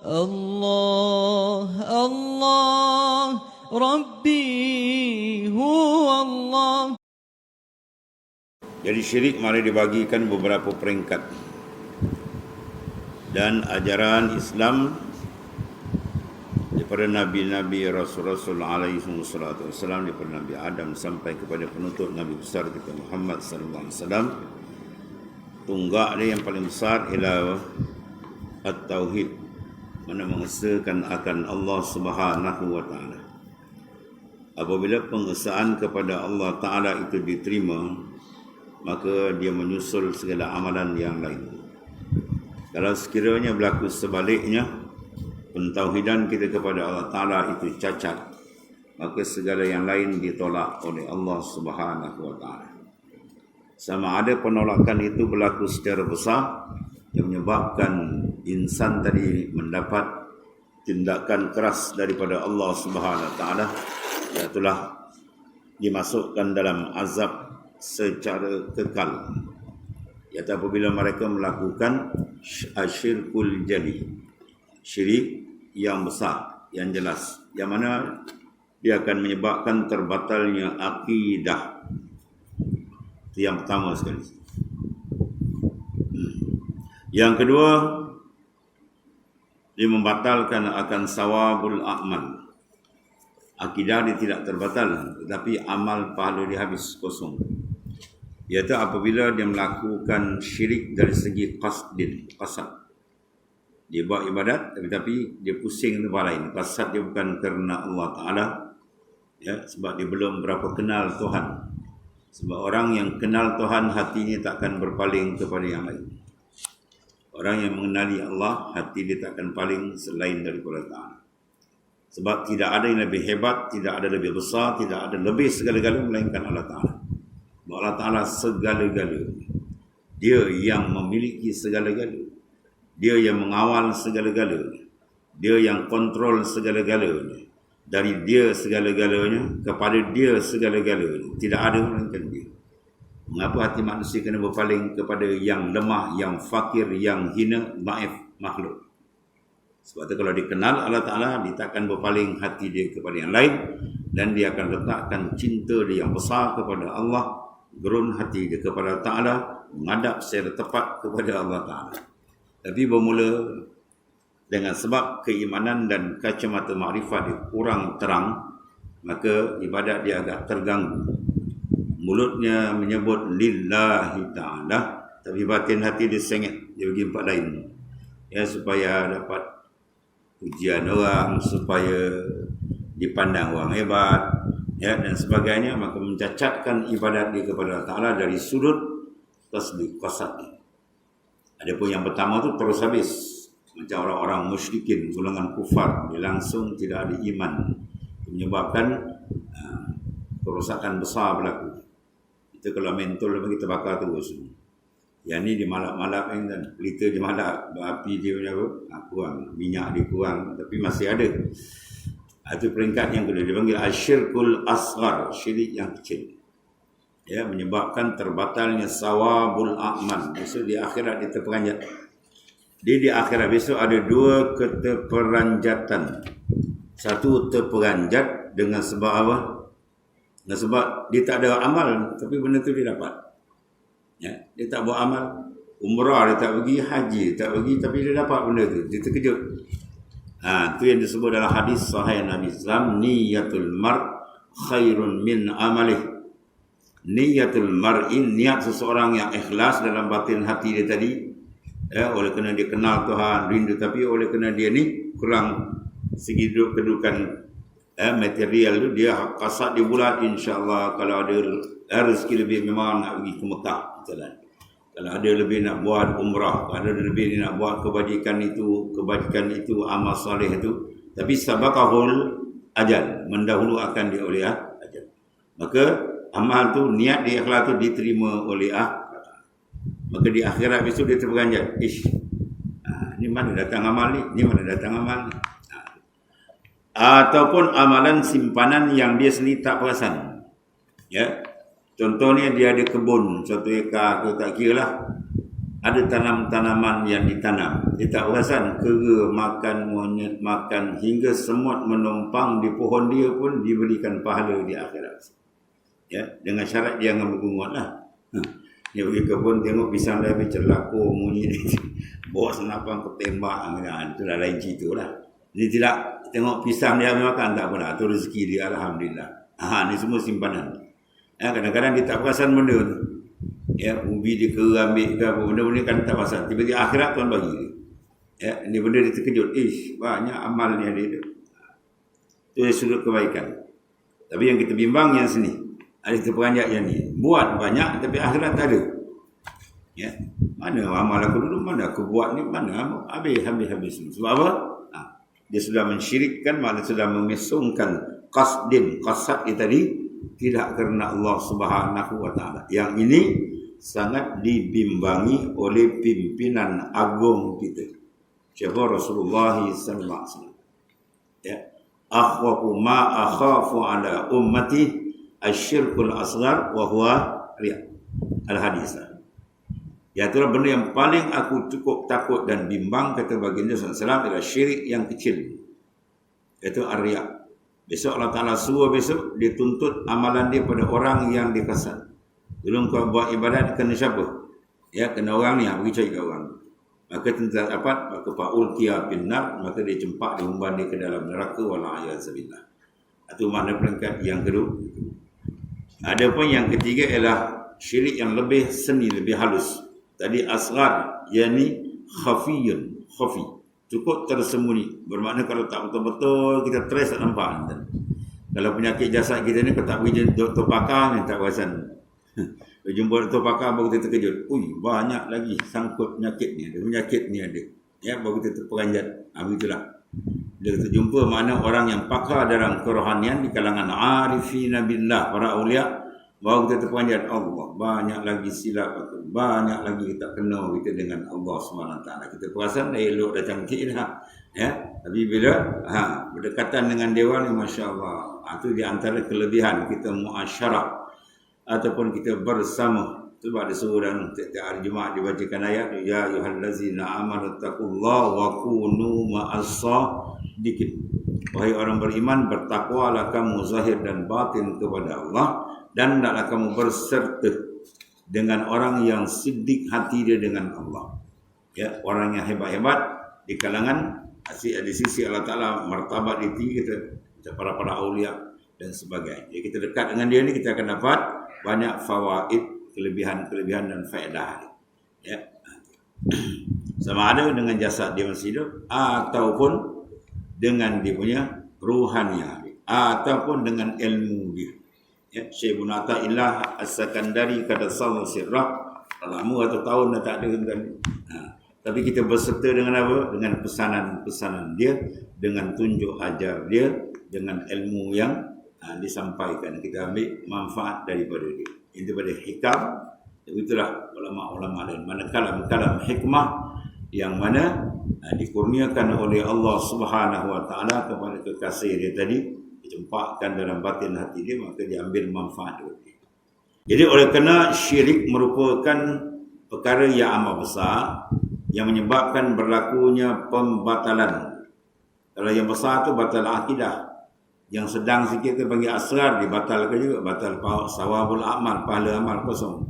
الله الله ربي هو الله. Jadi syirik mari dibagikan beberapa peringkat. Dan ajaran Islam daripada Nabi-Nabi, Rasul-Rasul alaihi wassalatu wassalam, daripada Nabi Adam sampai kepada penutup Nabi besar kita Muhammad sallallahu alaihi wasallam, tunggak dia yang paling besar ialah at-tauhid, mana mengesahkan akan Allah Subhanahu wa taala. Apabila pengesaan kepada Allah taala itu diterima, maka dia menyusul segala amalan yang lain. Kalau sekiranya berlaku sebaliknya, pentauhidan kita kepada Allah taala itu cacat, maka segala yang lain ditolak oleh Allah Subhanahu wa taala. Sama ada penolakan itu berlaku secara besar yang menyebabkan insan tadi mendapat tindakan keras daripada Allah Subhanahu wa taala, iaitulah dimasukkan dalam azab secara kekal. Iaitu apabila mereka melakukan asyirkul jali, syirik yang besar, yang jelas, yang mana dia akan menyebabkan terbatalnya akidah. Itu yang pertama sekali. Yang kedua, dia membatalkan akan sawabul a'mal. Akidah dia tidak terbatal, tetapi amal pahala dia habis, kosong. Iaitu apabila dia melakukan syirik dari segi qasad. Dia buat ibadat tapi dia pusing tempat lain. Qasad dia bukan kerana Allah Ta'ala, ya, sebab dia belum berapa kenal Tuhan. Sebab orang yang kenal Tuhan, hatinya tak akan berpaling kepada yang lain. Orang yang mengenali Allah, hati dia tak akan paling selain daripada Ta'ala. Sebab tidak ada yang lebih hebat, tidak ada lebih besar, tidak ada lebih segala-gala melainkan Allah Ta'ala. Allah Ta'ala segala-galanya. Dia yang memiliki segala-galanya. Dia yang mengawal segala-galanya. Dia yang kontrol segala-galanya. Dari dia segala-galanya kepada dia segala-galanya. Tidak ada melainkan dia. Mengapa hati manusia kena berpaling kepada yang lemah, yang fakir, yang hina, maif, makhluk? Sebab itu kalau dikenal Allah Ta'ala, dia takkan berpaling hati dia kepada yang lain, dan dia akan letakkan cinta dia yang besar kepada Allah, gerun hati dia kepada Ta'ala, menghadap secara tepat kepada Allah Ta'ala. Tapi bermula dengan sebab keimanan dan kacamata makrifat dia kurang terang, maka ibadat dia agak terganggu. Mulutnya menyebut lillahi ta'ala, tapi batin hati dia sengit, dia pergi tempat lain. Ya, supaya dapat pujian orang, supaya dipandang orang hebat, ya, dan sebagainya, maka mencacatkan ibadat dia kepada Allah Ta'ala dari sudut tasbih, qasad dia. Adapun yang pertama tu terus habis. Macam orang-orang musyrikin, golongan kufar, dia langsung tidak ada iman. Menyebabkan kerosakan besar berlaku. Itu kalau mentol kita bakar terus. Yang ni di malap-malap kan, pelita dia malap, api dia punya kurang, minyak dia kurang, tapi masih ada. Itu peringkat yang kedua, dipanggil asyirkul asghar, syirik yang kecil. Ya, menyebabkan terbatalnya sawabul a'mal. Besok di akhirat dia terperanjat. Di akhirat besok ada dua keterperanjatan. Satu terperanjat dengan sebab apa? Dengan sebab dia tak ada amal, tapi benda tu dia dapat. Ya, dia tak buat amal. Umrah dia tak pergi, haji dia tak pergi, tapi dia dapat benda tu. Dia terkejut. Itu yang disebut dalam hadis sahih Nabi Islam, niyatul mar khairun min amalih. Niyatul mar'i, niat seseorang yang ikhlas dalam batin hati dia tadi, ya, oleh kerana dia kenal Tuhan, rindu, tapi oleh kerana dia ni kurang segi kedudukan material tu, dia kasat dia bulat, insya-Allah kalau ada rezeki lebih memang nak pergi ke Mekah jalan. Kalau ada lebih nak buat umrah, kalau ada lebih nak buat kebajikan itu, amal soleh itu, tapi sabaqahul ajal, mendahulu akan dia oleh ajal. Maka amal tu, niat dia ikhlas tu diterima oleh maka di akhirat besok dia terperanjat. Ni mana datang amal ni? Ni mana datang amal ni? Ataupun amalan simpanan yang dia sendiri tak perasan. Ya. Contohnya dia ada kebun 1 ekar, aku tak kira lah. ada tanam-tanaman yang ditanam. Dia tak perasan kera makan, monyet makan, hingga semut menumpang di pohon dia pun diberikan pahala di akhirat. Ya, dengan syarat dia jangan bergungut lah. Dia pergi kebun tengok pisang dah habis celako monyet bawa senapan ketembak, itu dah lain cerita lah. Dia tidak tengok pisang dia habis makan, tak apa, itu rezeki dia, alhamdulillah. Ni semua simpanan. Kadang-kadang dia tak perasan benda tu. Ya, ubi dia kera ambil ke apa, benda-benda kan tak perasan. Tiba-tiba akhirat Tuhan bagi dia. Ya, ni benda dia terkejut. Banyak amal ni ada. Itu dari sudut kebaikan. Tapi yang kita bimbang yang sini. Ada terperanjat yang ni. Buat banyak tapi akhirat tak ada. Ya, mana amal aku dulu, mana aku buat ni, mana habis. Sebab apa? Dia sudah mensyirikkan, maknanya sudah memesongkan qasad dia tadi tidak kerana Allah Subhanahu wa taala. Yang ini sangat dibimbangi oleh pimpinan agung kita. Syekh Rasulullah sallallahu alaihi wasallam. Ya. Akhwafu ma akhafu ala ummati asyirkul asghar wa huwa riya. Al-hadis. Ya, itulah benda yang paling aku cukup takut dan bimbang, kata baginda sallallahu alaihi wasallam, adalah syirik yang kecil. Itu ar-riya. Besok Allah Ta'ala suruh besok, dia tuntut amalan dia pada orang yang dia kasar. Dulu kau buat ibadat, kena siapa? Ya, kena orang ni, pergi cari ke orang. Maka tentang dapat, maka fa'ul kia binnar, maka dia cempak, dia umban dia ke dalam neraka, wala'ayyazabillah. Itu makna peringkat yang kedua. Ada pun yang ketiga ialah syirik yang lebih seni, lebih halus. Tadi asghar, yakni khafiyun, khafi. Cukup tersembunyi. Bermakna kalau tak betul-betul kita trace tak nampak. Kalau penyakit jasad kita ni, kalau tak pergi doktor pakar ni tak perasan. Jumpa doktor pakar baru kita terkejut. Banyak lagi sangkut penyakit ni ada. Penyakit ni ada. Ya, baru kita terperanjat. Begitulah. Dia kita jumpa mana orang yang pakar dalam kerohanian di kalangan arifina billah, para awliya, baru kita terperanjat. Allah, banyak lagi silap aku, banyak lagi kita kenal kita dengan Allah SWT. Kita perasan dah elok, dah cantik dah. Ya, tapi bila berdekatan dengan dewan ni, Masya Allah, itu di antara kelebihan kita muasyarah ataupun kita bersama. Sebab ada suruh dan tiap hari Jumaat dibacakan ayat, ya ayyuhallazina amanu taqullaha wa kunu ma'as-shadiqin. Wahai orang beriman, bertakwalah kamu zahir dan batin kepada Allah, dan hendaklah kamu berserta dengan orang yang siddiq hati dia dengan Allah. Ya, orang yang hebat-hebat di kalangan di sisi Allah Ta'ala, martabat dia tinggi, kita para awliya dan sebagainya. Jadi kita dekat dengan dia ni, kita akan dapat banyak fawaid, kelebihan dan faedah. Ya. Sama ada dengan jasad dia masih hidup, ataupun dengan dia punya ruhaniyah, ataupun dengan ilmu dia. Ya, Syekh Ibn Athaillah As-Sakandari kata sama sirrah, lama atau tahun dah tak ada kan. Tapi kita berserta dengan apa? Dengan pesanan-pesanan dia, dengan tunjuk ajar dia, dengan ilmu yang disampaikan. Kita ambil manfaat daripada dia. Itu pada hikam. Itulah ulama-ulama lain. Mana kalam hikmah yang mana dikurniakan oleh Allah Subhanahu wa taala kepada kekasih dia tadi, dicempakkan dalam batin hati dia, maka diambil manfaat dia. Jadi oleh kerana syirik merupakan perkara yang amat besar yang menyebabkan berlakunya pembatalan. Kalau yang besar tu batal akidah. Yang sedang sikit tu panggil asrar, dibatalkan juga, batal sawabul amal, pahala amal kosong.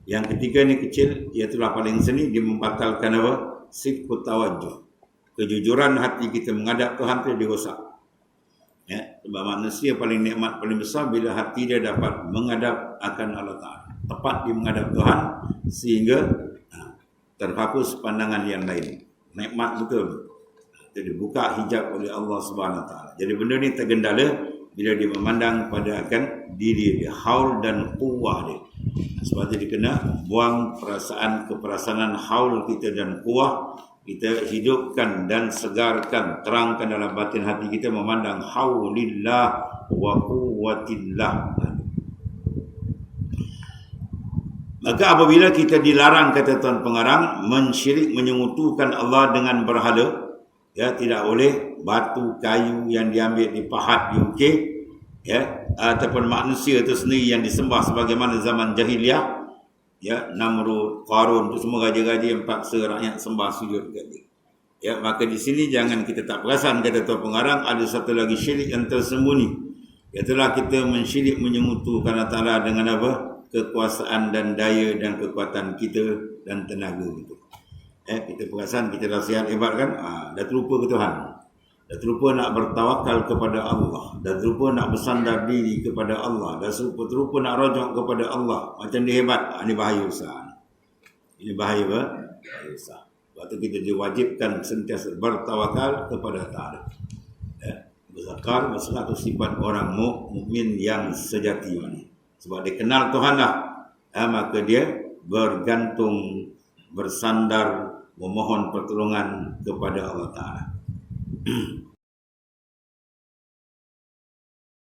Yang ketiga ni kecil, iaitulah paling seni, dia membatalkan apa? Sidqut tawajjuh. Kejujuran hati kita menghadap Tuhan tu dirosak. Ya, sebab manusia paling nikmat, paling besar bila hati dia dapat menghadap akan Allah Ta'ala. Tepat dia menghadap Tuhan sehingga terhapus pandangan yang lain. Nikmat betul. Jadi dibuka hijab oleh Allah Subhanahu Wa Taala. Jadi benda ni tergendala bila dia memandang pada akan diri dia, haul dan quwwah dia. Sebab itu dia kena buang keperasaan haul kita dan quwwah, kita hidupkan dan segarkan, terangkan dalam batin hati kita memandang haulillah wa quwwatillah. Maka apabila kita dilarang, kata Tuan Pengarang, mensyirik, menyengutukan Allah dengan berhala, ya, tidak boleh batu kayu yang diambil dipahat, diukir, ya, ataupun manusia itu sendiri yang disembah sebagaimana zaman jahiliah, ya, Namrud, Qarun, itu semua raja-raja yang paksa rakyat sembah sujud dekat dia. Ya, maka di sini jangan kita tak perasan, kata tuan pengarang, ada satu lagi syirik yang tersembunyi. Iaitulah kita mensyirik menyemutukan Allah Ta'ala dengan apa? Kekuasaan dan daya dan kekuatan kita dan tenaga kita. Kita perasan kita dah sihat hebat kan? Dah terlupa ke Tuhan. Dah terlupa nak bertawakal kepada Allah. Dah terlupa nak bersandar diri kepada Allah. Dah terlupa nak rojok kepada Allah. Macam dia hebat. Ini bahaya besar. Ini bahaya apa? Bahaya besar. Sebab tu kita diwajibkan sentiasa bertawakal kepada Ta'ala. Berzakar, berserah tu sifat orang mukmin yang sejati ini. Sebab dia kenal Tuhan lah. Maka dia bergantung, bersandar, memohon pertolongan kepada Allah Ta'ala.